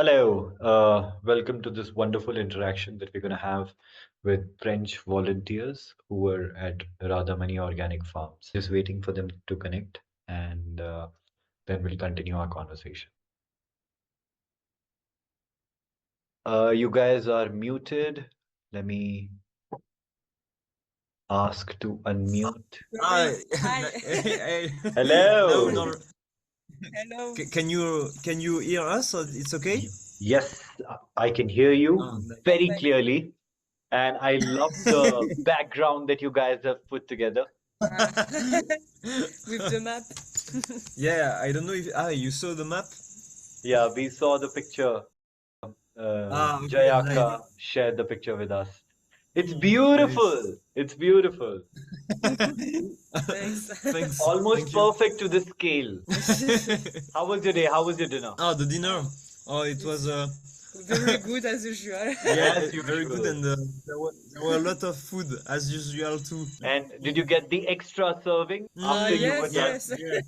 Hello, welcome to this wonderful interaction that we're going to have with French volunteers who were at Radhamani Organic Farms. Just waiting for them to connect, and then we'll continue our conversation. You guys are muted. Let me ask to unmute. Hi. Hi. Hey. Hello. No. Hello. Can you hear us? It's okay? Yes, I can hear you very Perfect. clearly, and I love the background that you guys have put together. With the map. Yeah, I don't know if you saw the map. Yeah, we saw the picture. Okay, Jayaka shared the picture with us. It's nice. beautiful. It's beautiful. Thanks. Thanks. Almost Thank you. perfect to the scale. How was your day? How was your dinner? The dinner. It was Very good as usual. As very good, usual. and there were a lot of food as usual too. And did you get the extra serving after you were Yes, done? yes.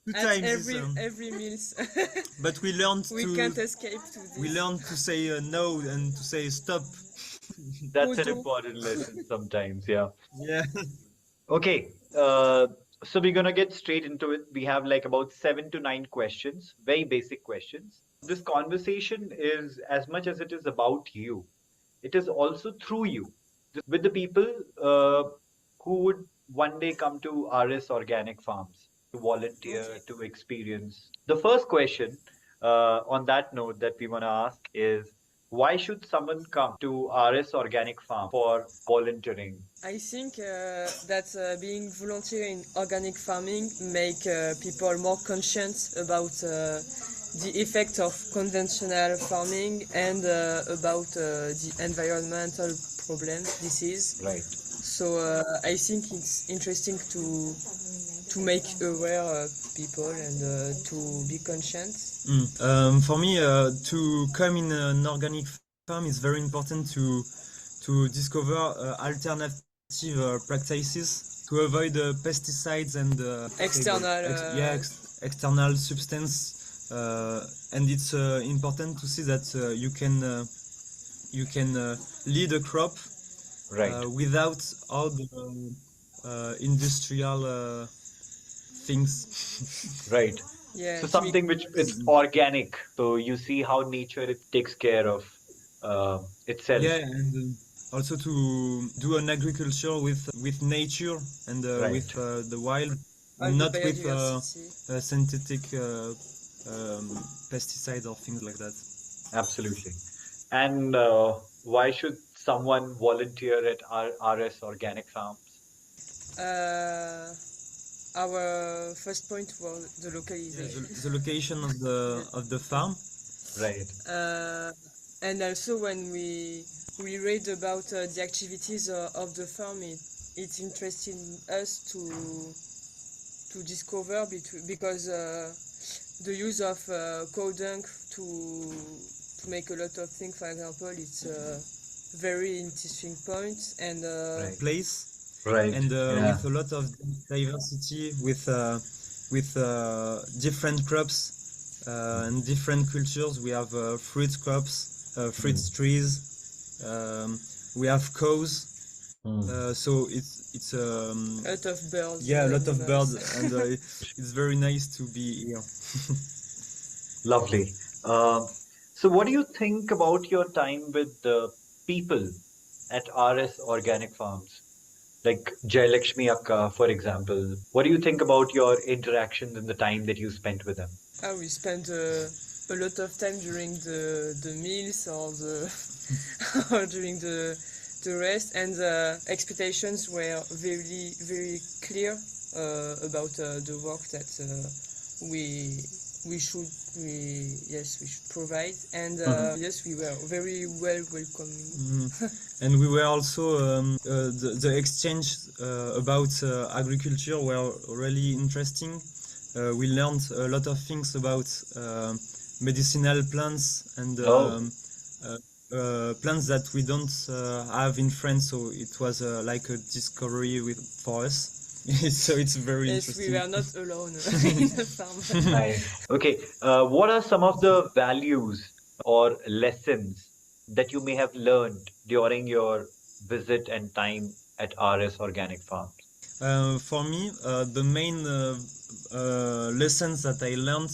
Two At times. every meals. But we learned We can't escape to this. we learned to say no and to say stop. That's an Photo. important lesson sometimes, yeah. Yeah. Okay, so we're gonna get straight into it. We have like about 7 to 9 questions, very basic questions. This conversation is as much as it is about you, it is also through you, with the people who would one day come to RS Organic Farms to volunteer, Okay. to experience. The first question on that note that we want to ask is why should someone come to RS Organic Farm for volunteering? I think that being volunteer in organic farming make people more conscious about the effect of conventional farming and about the environmental problem this is. Right. So I think it's interesting to make aware people and to be conscious. For me, to come in an organic farm is very important to discover alternative practices to avoid pesticides and external substance. And it's important to see that you can lead a crop Right. without all the industrial things. Right. Yeah, So something which it's organic. So you see how nature it takes care of itself. Yeah, and also to do an agriculture with nature and Right. with the wild, and not the with biodiversity. synthetic pesticides or things like that. Absolutely. And why should someone volunteer at RS Organic Farms? Our first point was the localization. The location of the farm. Right. And also when we read about the activities of the farm, it's interesting us to discover because the use of cow dung to make a lot of things, for example, it's a very interesting point and Right. Place. Right. And Yeah. with a lot of diversity, with different crops and different cultures. We have fruit crops, fruit trees. We have cows. So it's a lot of birds. yeah, a lot of birds, and it's very nice to be here. Lovely. So what do you think about your time with the people at RS Organic Farms? Like Jayalakshmi Akka, for example. What do you think about your interactions and the time that you spent with them? We spent a lot of time during the meals or or during the rest, and the expectations were very very clear about the work that we should provide, and yes, we were very well welcoming. And we were also the exchange about agriculture were really interesting. We learned a lot of things about medicinal plants and plants that we don't have in France. So it was like a discovery for us. So it's very interesting. We were not alone in the farm. Nice. Okay. What are some of the values or lessons that you may have learned during your visit and time at RS Organic Farms? For me, the main lessons that I learned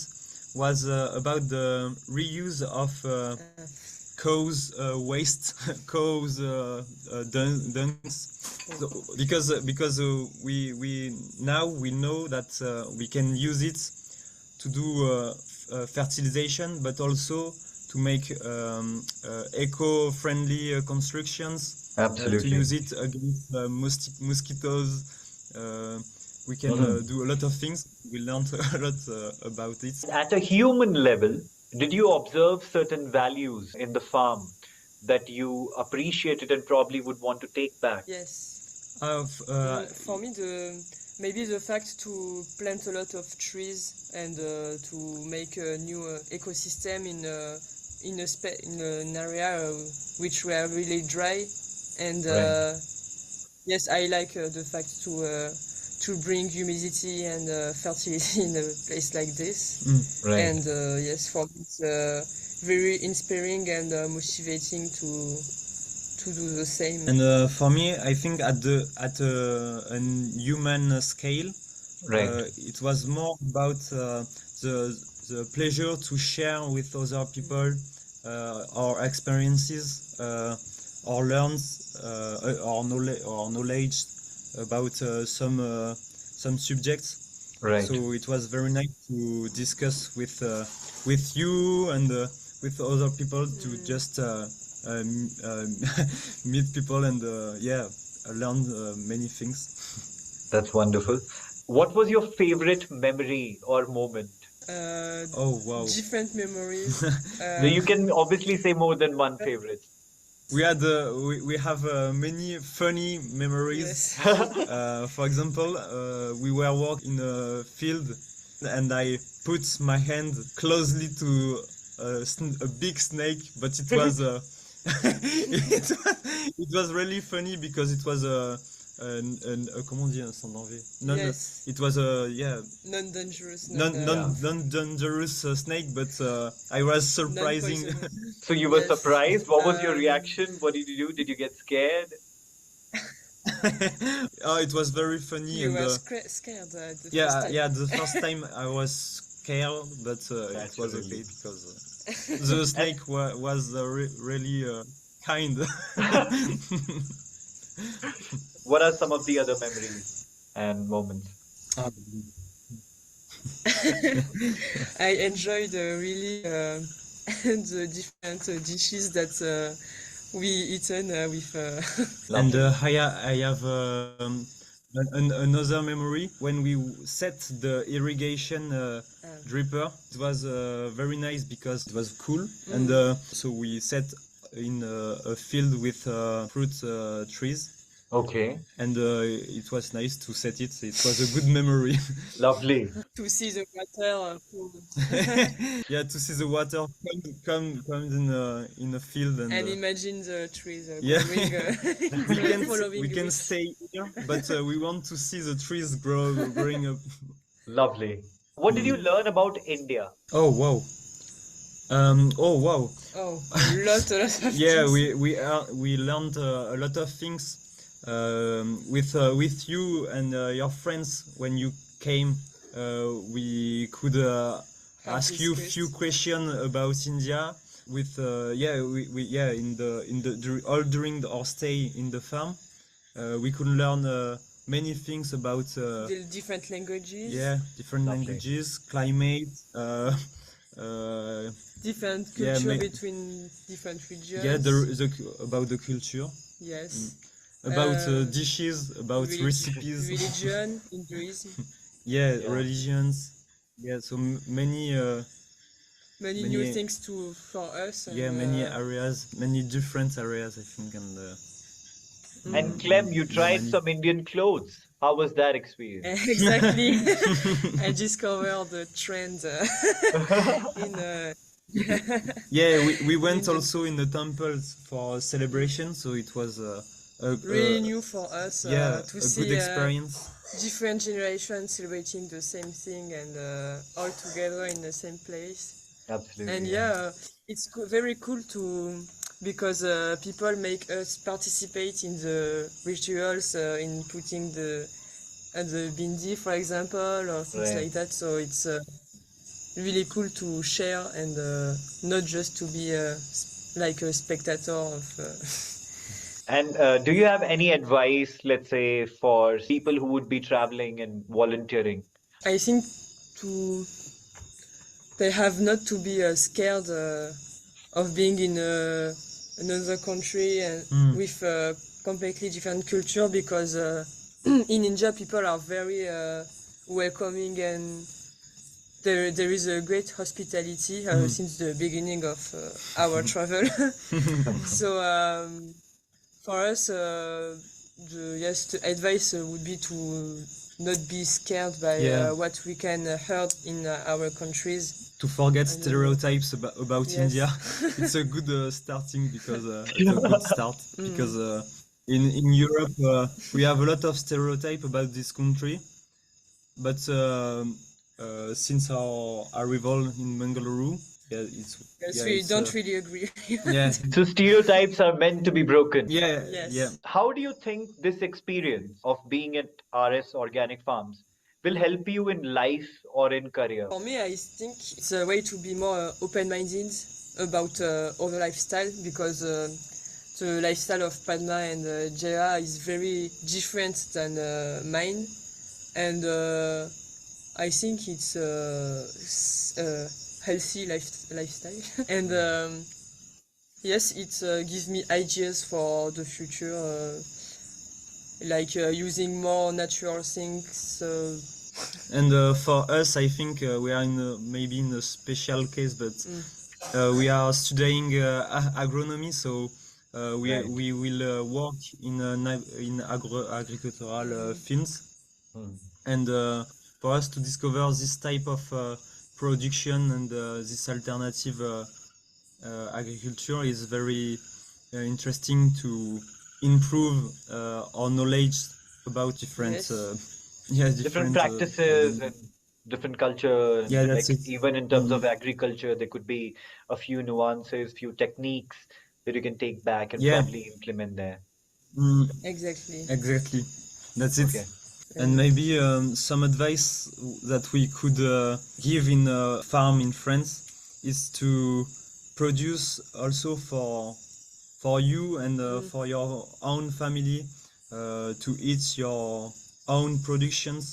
was about the reuse of cows waste, cows dunks. So, because we now we know that we can use it to do fertilization, but also to make eco-friendly constructions. To Absolutely. use it against mosquitoes. We can do a lot of things. We learned a lot about it. At a human level, did you observe certain values in the farm that you appreciated and probably would want to take back? Yes. For me, maybe the fact to plant a lot of trees and to make a new ecosystem in an area which were really dry, and Right. yes, I like the fact to bring humidity and fertility in a place like this. Right. And yes, for me it's very inspiring and motivating to do the same. And for me, I think at a human scale, Right. it was more about the pleasure to share with other people our experiences, our learns, our knowledge about some subjects. Right. So it was very nice to discuss with you and with other people to just um, um, meet people and learn many things. That's wonderful. What was your favorite memory or moment? Oh wow! Different memories. You can obviously say more than one favorite. We had we have many funny memories. Yes. For example, we were walking in a field, and I put my hand closely to a big snake, but it was it was really funny because it was comment on dit un sans danger? Yes. It was a Non-dangerous. non dangerous snake, but I was surprising. Non-poisonous. So you were Yes. surprised. What was your reaction? What did you do? Did you get scared? Oh, it was very funny. You and were scared the first yeah, time. yeah, the first time I was scared, but it was okay because the snake was really kind. What are some of the other memories and moments? I enjoyed really the different dishes that we eaten with. And Lovely. I have another memory when we set the irrigation dripper. It was very nice because it was cool, and so we set in a field with fruit trees. Okay. And it was nice to set it. It was a good memory. Lovely. To see the water. Yeah, to see the water comes in a field And imagine the trees yeah. following we can it. stay here, but we want to see the trees growing up. Lovely. What did you learn about India? Oh wow. Oh wow. Oh, a lot of Yeah, things. we learned a lot of things with you and your friends when you came. We could ask you a few questions about India. With all during our stay in the farm, we could learn many things about The different languages. different Lovely. languages, climate. Uh, Different Yeah, culture between different regions. yeah, about the culture, Yes. about dishes, about recipes. Religion, Hinduism. Yeah, Yeah. religions. Yeah, so many Many new things for us. And, many areas, many different areas, I think, and And Clem, you tried many- some Indian clothes. How was that experience? Exactly. I discovered the trend in. Yeah, we went Indian- also in the temples for celebration, so it was really new for us yeah, to a see good experience. different generations celebrating the same thing and all together in the same place. And Absolutely, yeah. yeah, it's very cool to because people make us participate in the rituals, in putting the bindi, for example, or things Right. like that. So it's really cool to share and not just to be like a spectator of. And do you have any advice, let's say, for people who would be traveling and volunteering? I think to they have not to be scared of being in another country and Mm. with a completely different culture because in India people are very welcoming and there is a great hospitality Mm. since the beginning of our travel. So for us, the advice would be to not be scared by Yeah, what we can heard in our countries. to forget I don't know. stereotypes about India. Yes. It's a good starting because it's a good start Mm. because in Europe we have a lot of stereotype about this country, but since our arrival in Mangalore, Yes, we it's don't really agree. yeah So stereotypes are meant to be broken. yeah. Yes. How do you think this experience of being at RS Organic Farms will help you in life or in career? For me, I think it's a way to be more open-minded about other lifestyle because the lifestyle of Padma and Jaya is very different than mine, and I think it's a healthy lifestyle. And yes, it gives me ideas for the future, like using more natural things. And for us, I think we are maybe in a special case, but Mm. we are studying agronomy, so Right. we will work in agricultural fields, Hmm. and for us to discover this type of production and this alternative agriculture is very interesting to improve our knowledge about different Yes. Different different practices and different culture, and yeah, that's like it. even in terms Mm. of agriculture, there could be a few nuances, few techniques that you can take back and Yeah. probably implement there. Mm, Exactly. exactly. That's it. Okay. And And maybe some advice that we could give in a farm in France is to produce also for you and mm, for your own family to eat your own productions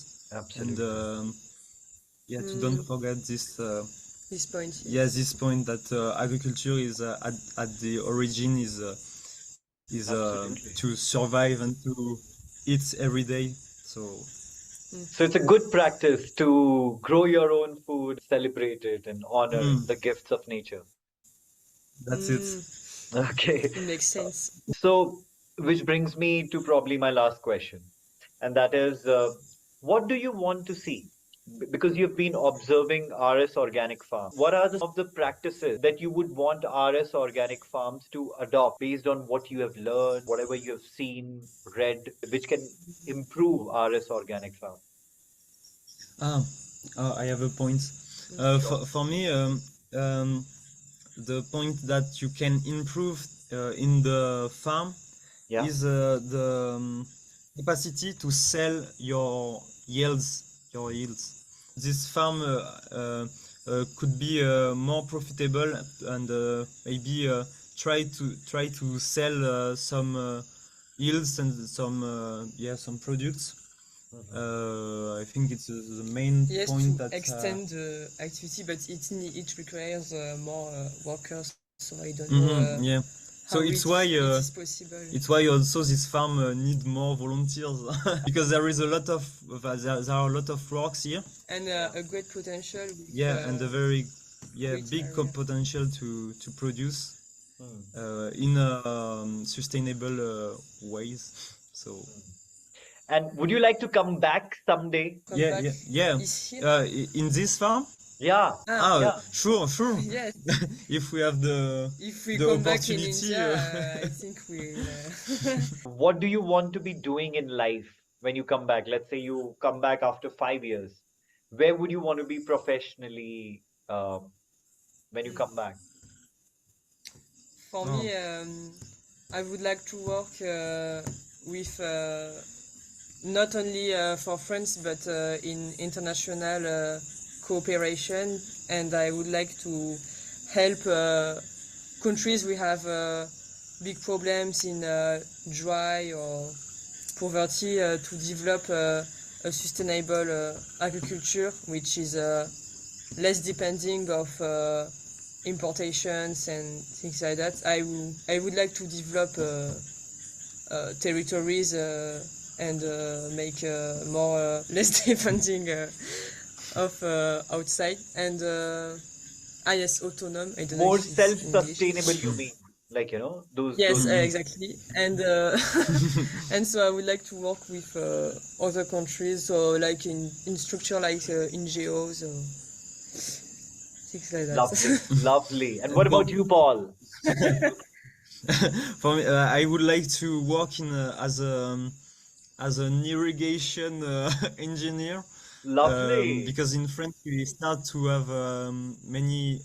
and Absolutely. yeah, to don't mm, forget this this point, yeah, yes. this point that agriculture is at the origin is Absolutely. to survive and to eat every day. So So it's a good practice to grow your own food and celebrate it and honor mm, the gifts of nature. that's it. Mm, Okay. it makes Uh, sense. So, which brings me to probably my last question, and that is, what do you want to see? Because you've been observing RS Organic Farm. What are some of the practices that you would want RS Organic Farms to adopt based on what you have learned, whatever you have seen, read, which can improve RS Organic Farm? Ah, I have a point. Sure. For me, um, the point that you can improve in the farm Yeah. is the capacity to sell your yields. This farm could be more profitable and maybe try to sell some yields and some yeah, some products. Mhm. I think it's the main Yes, point to that extend the activity, but it requires more workers. So I don't know yeah. how So it is possible. it's why also this farm need more volunteers because there is a lot of there are a lot of works here. And Yeah. a great potential with Yeah, and a very yeah great big area. potential to produce Hmm. in sustainable ways. So Hmm. And would you like to come back someday? Come back yeah. is here. In this farm, Yeah. Ah, ah, Yeah. sure. yes. If we have If we the come back in opportunity. India, I think we'll. What do you want to be doing in life when you come back? Let's say you come back after 5 years. Where would you want to be professionally? when you come back? For Oh. me, I would like to work with not only for France but in international cooperation, and I would like to help countries we have big problems in dry or poverty to develop a sustainable agriculture which is less depending of importations and things like that. I would like to develop territories and make more less depending of outside and yes, autonomous. I don't know More if it's in English. self-sustainable, you mean? Like, Yes, those. exactly. And and so I would like to work with other countries, so like in structure like NGOs or things like that. Lovely, lovely. And what For, about you, Paul? for me, I would like to work in as an irrigation engineer. Lovely. Because in France we start to have many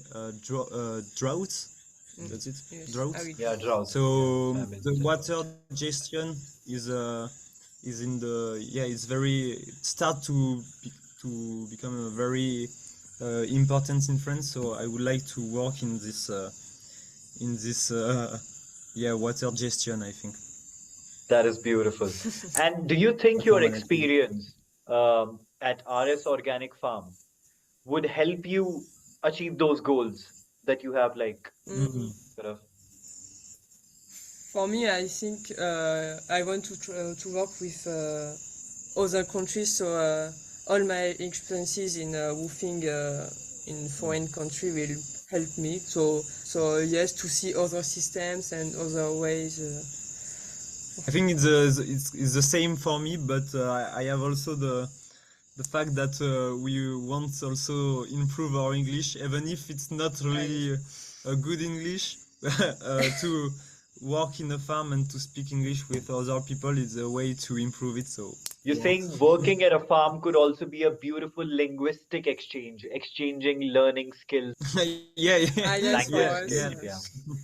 droughts. Mm. That's it, Yes, droughts. Yeah, drought. So Yeah, famine. the water gestion is in the it's very it start to become a very important in France. So I would like to work in this water gestion, I think. That is beautiful. And do you think Water your management. experience at RS Organic Farm would help you achieve those goals that you have, like, Mm. sort of? For me, I think I want to work with other countries, so all my experiences in woofing in foreign country will help me. So yes, to see other systems and other ways. I think it's the same for me, but I have also the fact that we want also improve our English, even if it's not really a good English. To work in a farm and to speak English with other people is a way to improve it. So You're yeah, saying working at a farm could also be a beautiful linguistic exchange, exchanging learning skills, yeah, yeah, Yes, for language yeah, us, yeah. skills. Yeah.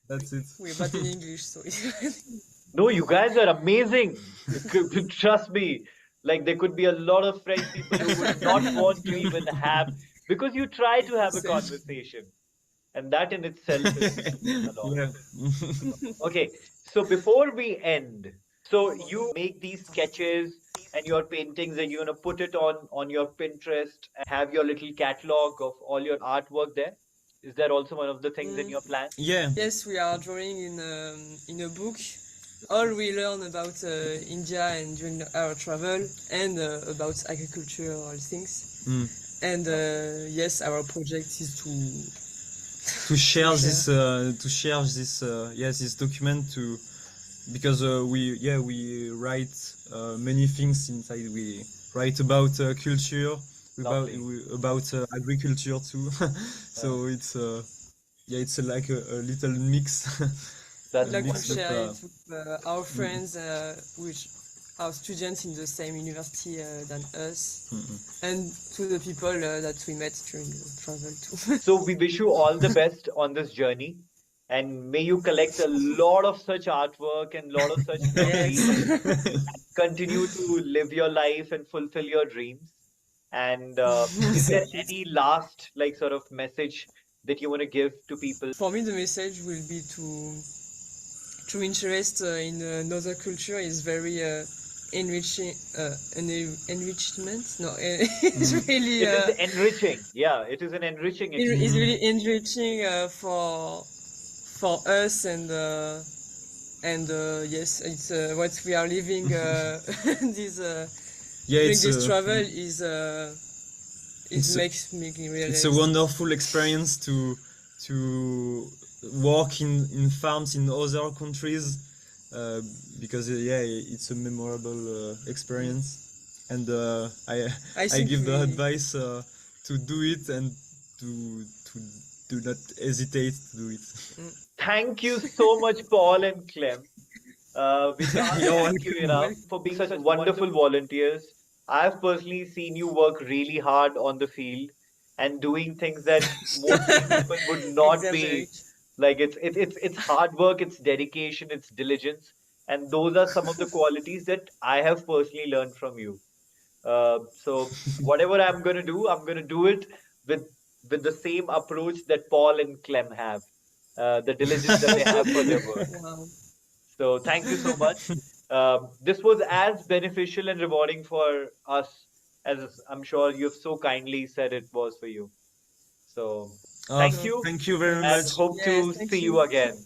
That's it. we're bad in English, so No, you guys are amazing. Trust me. Like, there could be a lot of French people who would not want to even have, because you try to have a same. conversation, and that in itself is a lot. Yeah. Okay, so before we end, so you make these sketches and your paintings, and you're gonna put it on your Pinterest and have your little catalog of all your artwork there. Is that also one of the things in Mm. your plan? Yeah. Yes, we are drawing in a book all we learn about India and during our travel and about agricultural things. Mm. And yes, our project is To share share. this document to because we write many things inside. We write about culture, Lovely. about agriculture too. So it's like a little mix. We'd That's like to Mix of share it with our mm, friends, which are students in the same university than us, mm. and to the people that we met during the travel too. So we wish you all the best on this journey, and may you collect a lot of such artwork and a lot of such Yes. memories. Continue to live your life and fulfill your dreams. And is there Thank you. any last, like, sort of message that you want to give to people? For me, the message will be to interest in another culture is very enriching. Enrichment? No, it's really It is enriching. Yeah, it is an enriching it's experience. really enriching for us and yes, it's what we are living this Yeah, during it's this travel it's a, makes me it's a realize. wonderful experience to work in farms in other countries because it's a memorable experience, and I I think give the we advice to do it and to do not hesitate to do it. Thank you so much, Paul and Clem. We can't You're thank you welcome. enough for being such wonderful volunteers. I've personally seen you work really hard on the field, and doing things that mostly people would not be. Exaggerate. Like it's hard work, it's dedication, it's diligence, and those are some of the qualities that I have personally learned from you. So whatever I'm going to do, I'm going to do it with the same approach that Paul and Clem have, the diligence that they have for their work. Wow. So thank you so much. This was as beneficial and rewarding for us as I'm sure you've so kindly said it was for you. So Oh, thank So you thank you very and much. hope yes, to thank see you. you again.